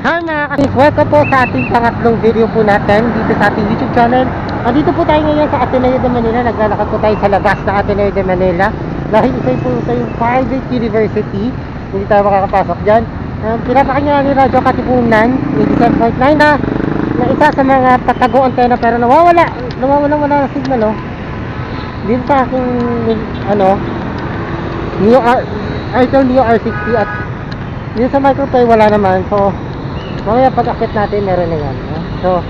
Hi mga kasis, welcome po sa ating pangatlong video po natin dito sa ating YouTube channel. Nandito po tayo ngayon sa Ateneo de Manila. Naglalakad po tayo sa labas ng Ateneo de Manila dahil isa po sa yung private university. Hindi tayo makakapasok dyan. Pinapakinggan ni Radyo Katipunan 87.9 na isa sa mga patago antena pero nawawala ng signal, oh. Dito sa aking Neo R60 at dito sa microplay wala naman. So mamaya pag-akit natin meron na yan, no? So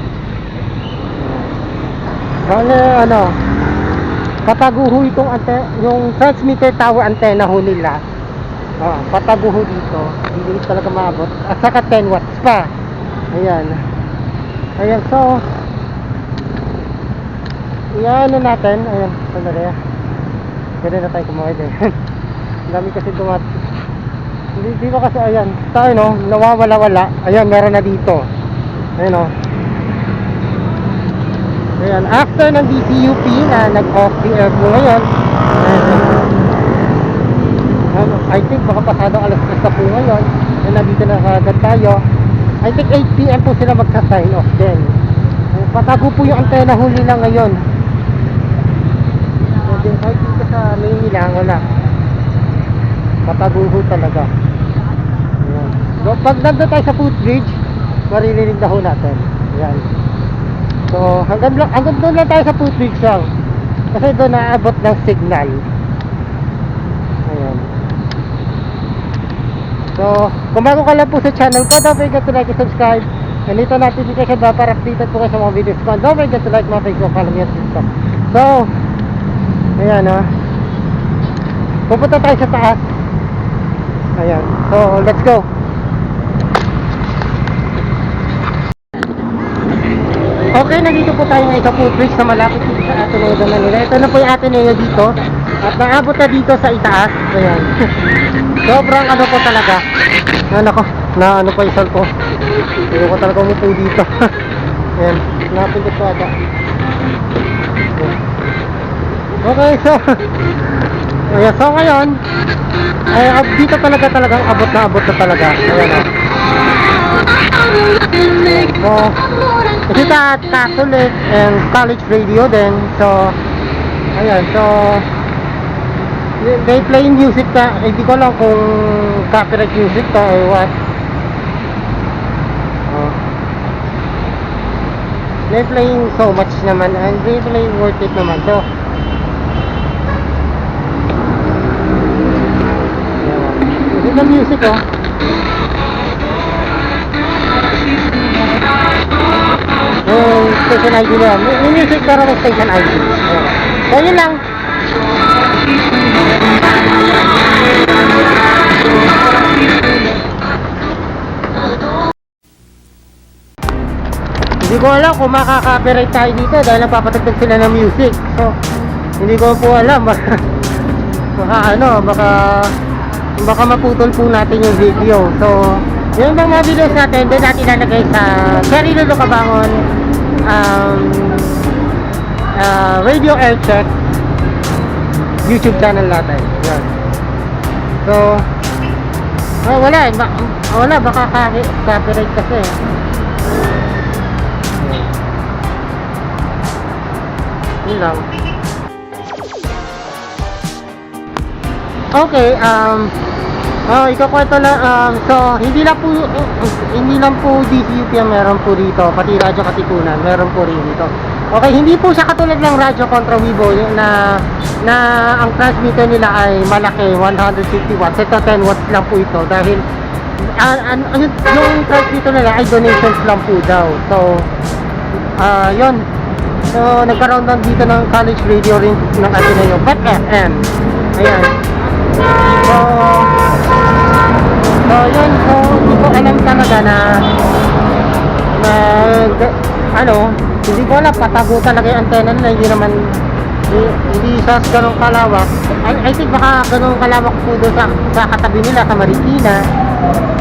pataguho itong yung transmitter tower antenna ho nila. Pataguho dito, hindi talaga maabot at saka 10 watts pa. Ayan, so yan natin. Ayan, sandali, pwede na tayo kumawid eh. Ang dami kasi dito kasi ayan tayo, no, nawawala. Ayan, meron na dito. Ayan, no. Ayan, after ng DCUP na nag-off the air po ngayon, I think baka pasado alas 3 na po ngayon, nandito na agad tayo. I think 8 PM po sila magsa-sign off din. Patago po yung antena huli lang ngayon. So, kahit dito sa Maynila, wala. Patago talaga. Ayan. So, pag nandun tayo sa footbridge, maririnig na ho natin. Ayan. So, hanggang doon lang tayo sa footbridge lang. Kasi doon naabot ng signal. Ayan. So, kung bago ka lang po sa channel ko, don't forget to like and subscribe. And ito notification ba para updated po kayo sa mga videos ko. Don't forget to like my Facebook, follow me at TikTok. So, ayan, pupunta tayo sa taas. Ayan, so let's go. Okay, nandito po tayo ngayon sa footbridge na malapit dito sa Ateneo de Manila. Ito na po yung Ateneo dito at naabot na dito sa itaas. Ayan. Sobrang po talaga. Ano pa yung salpo. Hindi ko talaga umupo dito. Ayan, napindot po ata. Okay, so ayan, so ngayon dito talagang abot na talaga. Ayan, so kasi Catholic and college radio din. So ayan, so they play music hindi ko lang kung copyright music or what. They playing so much naman and they play worth it naman. So this is the music, station ID nila. May music pero may station ID. Ayan. So yun lang. Hindi ko alam kung makaka-copyright tayo dito dahil napapatagtag sila ng music. So hindi ko po alam. Baka maputol po natin yung video. So yung mga videos natin doon natin ilalagay sa Cherry Lolo Cabangon Radio Air Check YouTube channel natin. Yan. So wala baka copyright kasi. Yun lang. Okay, ikakwento lang, so hindi lang po DCUP ang meron po dito, pati Radyo Katipunan meron po rin dito. Okay, hindi po siya katulad ng Radyo Contra Vivo na ang transmitter nila ay malaki, 150 watts. Ito 10 watts lang po ito dahil yung transmitter nila ay donations lang po daw. So yun. So nagkaroon lang dito ng college radio rin ng Ateneo, but FM. Ayan. So yun, so hindi ko alam talaga hindi ko alam, patago talaga yung antena nila, hindi sa ganong kalawak. I think baka ganong kalawak po doon sa katabi nila, sa Marikina,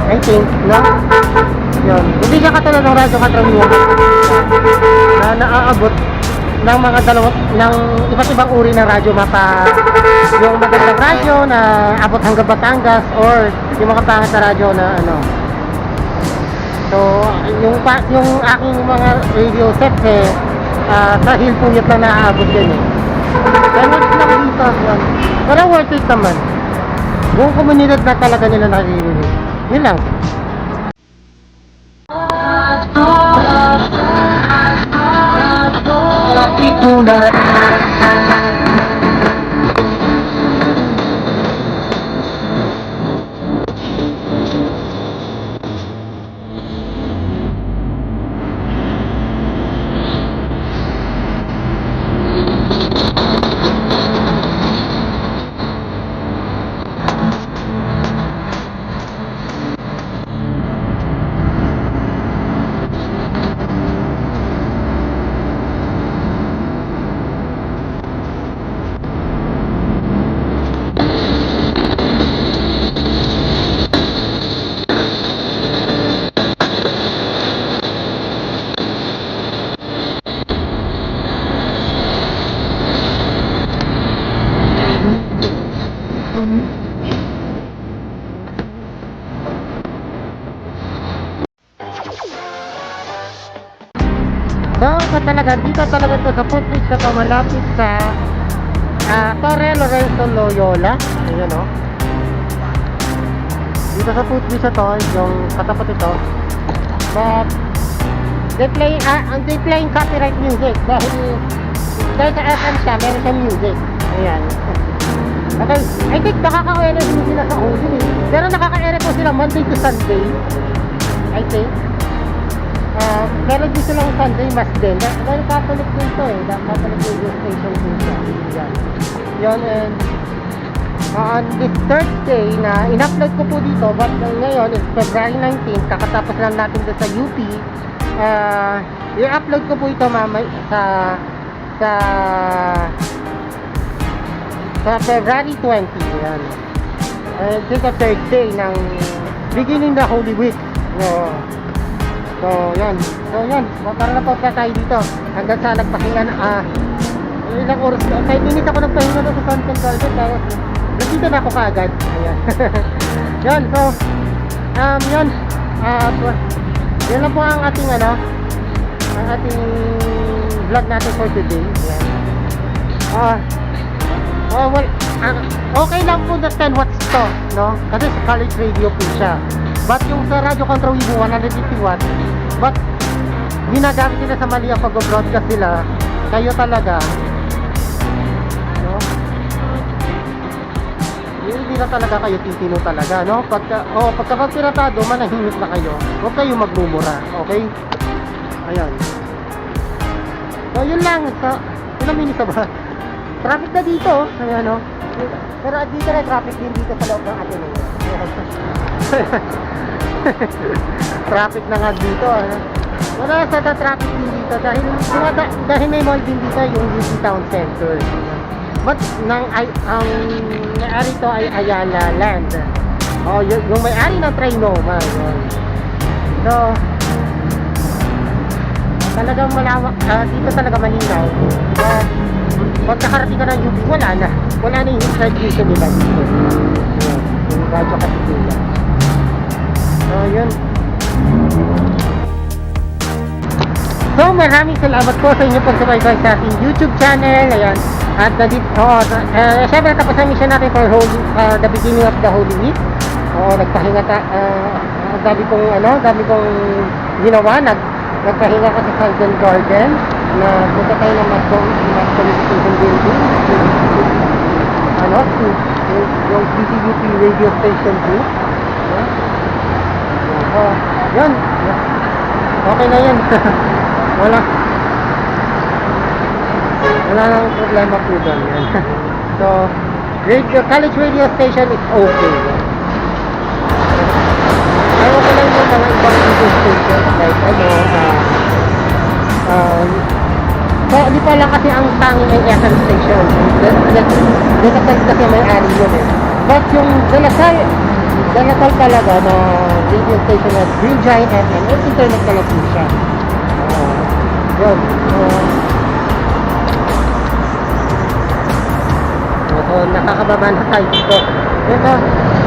I think, no? Yun, hindi siya katulad ng Radyo Katramiyo na naaabot ng mga ng iba't ibang uri ng radyo, yung magandang radyo na abot hanggang Batangas or yung mga pangit na radyo na So, yung aking mga radio sets sa hill puyat lang naaabot yun eh. Kaya next lang dito, yan. Pero worth it naman. Buong komunidad na talaga nila naririnig. Yun lang. So, dito talaga to sa footbridge na to, malapit sa Torre Lorenzo Loyola. Ayan o. Dito sa footbridge na to, yung katapat ito. But, they playing copyright music dahil sa FM siya, meron siyang music. Ayan. Okay, I think nakaka-ere din sila sa Holy. Pero nakaka-ere po sila Monday to Sunday. I think. Meron din silang Sunday mas din. Dahil Catholic din ito eh. Catholic radio station din siya. Yan. Yun, and on this third day na in-upload ko po dito, but ngayon is February 19, kakatapos lang natin doon sa UP. I-upload ko po ito mamay sa February 20. Yan. This is the third day ng beginning the Holy Week. So, yan. Para na po tayo dito. Hanggang sa nagpahinga na, ilang oras, 5 minutes ako nagpahinga na sa Sunken Garden. Tapos, nandito na ako kaagad. Ayan. Yan, so, yun. Yan lang po ang ating, ang ating vlog natin for today. Ayan. Well, okay lang po na 10 watts to, no? Kasi sa college radio po siya. But yung sa Radio Contra Wibo 150 watts, but ginagamit nila sa mali ang pag-broadcast nila. Kayo talaga, no? Hindi na talaga kayo titino talaga, no? Pagka piratado, manahimik na kayo. Huwag kayo magmumura, okay? Ayan. So yun lang, ilang minutes ba? Traffic na dito, ayan, no? Pero dito na traffic din dito sa loob ng atin. Traffic na nga dito, wala sa traffic din dito dahil may mall din dito yung UP Town Center. But ang may-ari to ay Ayala Land. Yung may-ari ng Trinoma. So, talagang malawak, dito talaga malinaw. Pag nakarating ka ng UP, wala na yung distribution nila dito. Yung radyo kasi nila. So, yun. So, maraming salamat po sa inyo pagsubaybay sa ating YouTube channel. Ayan. At syempre tapos na mission natin for the beginning of the Holy Week. Nagpahinga dami kong ginawa. Nagpahinga ka sa Sunken Garden. Punta tayo ng Mass Communication Building. Yung CCUP radio station 2. Yun. Okay na yun. Wala nang problema po doon. So, college radio station is okay. Ayaw ko lang yung mga ibang radio station like di pa lang kasi ang tanging ay FM station. Dalasal kasi may-ari yun eh. But yung Dalasal talaga na radio station na Green Giant FM, may internet na lang po siya. Yun. So, nakakababa na tayo dito. Ito,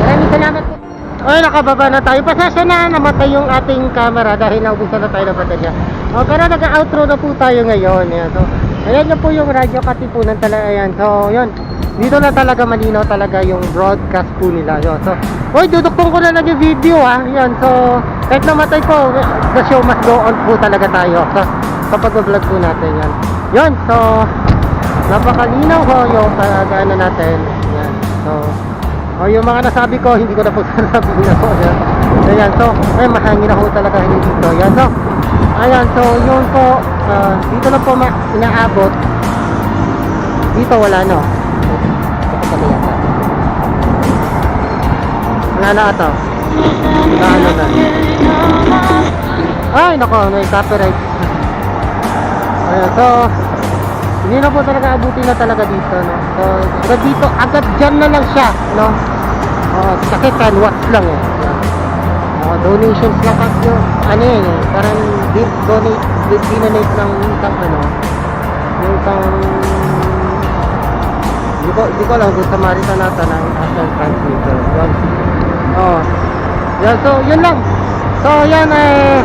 maraming salamat po. Ay, nakababa na tayo. Pasasya na, namatay yung ating camera dahil naubusan na tayo ng baterya. Pero nag-outro na po tayo ngayon. Ayan, so, ayan na po yung Radyo Katipunan talaga. Ayan, so, yun. Dito na talaga malinaw talaga yung broadcast po nila. Yun, so, oy, duduktong ko na lang yung video ha. Ayan, so, kahit namatay po, the show must go on po talaga tayo. So, kapag vlog po natin yan. Yun, so, napakalinaw ho yung ano natin. Ayan, so, yung mga nasabi ko, hindi ko na po sasabihin na po. Ayan, so, ay, mahangin na ho talaga dito. Ayan, so, ayan, so, yun po, dito na po inaabot. Dito wala no. Ito yata. Wala na ito. Ano na. Ay, nako, may copyright. Ayan, so, hindi na po talaga abutin na talaga dito, no? So, agad dito, agad dyan na lang siya, no? Kasi 10 watts lang eh. Donations lang kasi yung, ano yun eh, parang dinonate ng isang ano, yung isang, hindi ko alam kung Samaritan nata ng Aslan Transmitter. Yun. Yan, so, yun lang. So, yan eh,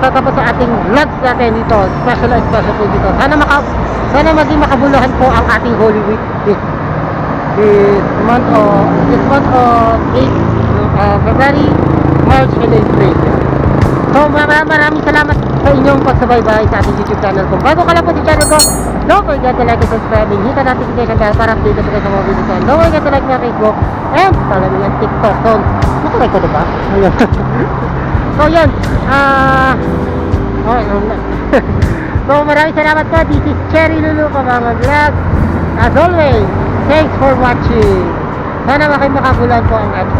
tatapos sa ating vlogs natin dito, special po dito. Sana maging makabuluhan po ang ating Holy Week this month of February, March, and April. So maraming salamat sa inyong pagsubaybay sa ating YouTube channel. Kung bago ka lang po sa channel ko, don't forget to like and subscribe, and hit the notification bell para update ka sa mga videos ko. Don't forget to like my Facebook and follow me on TikTok. So, nakalike ko diba? Ayan. So yan, so maraming salamat po. This is Cherry Lulu Kabanga Vlog. As always, thanks for watching. Sana makabuluhan po ang ating